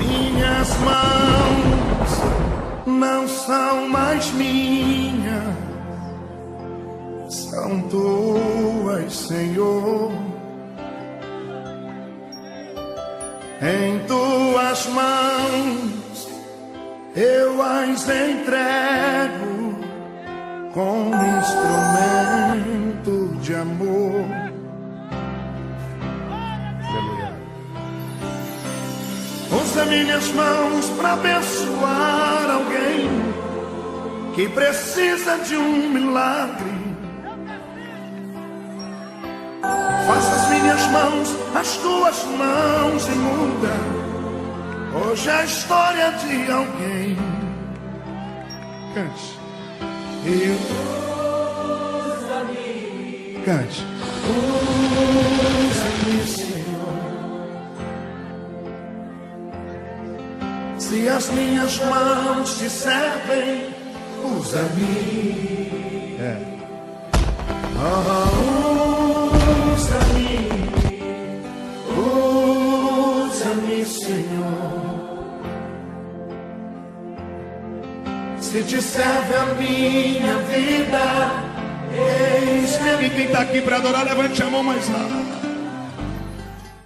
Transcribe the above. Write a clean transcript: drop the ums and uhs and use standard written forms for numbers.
Minhas mãos não são mais minhas, são tuas, Senhor. Em tuas mãos eu as entrego como instrumento de amor. Aleluia. Usa minhas mãos para abençoar alguém que precisa de um milagre. Faça as minhas mãos as tuas mãos e muda hoje a história de alguém. Cante. Usa-me. Cante. Usa-me, Senhor. Se as minhas mãos te servem, usa-me. Usa-me, usa-me, Senhor. Se te serve a minha vida, eis-me. E quem está aqui para adorar, levante a mão mais alta.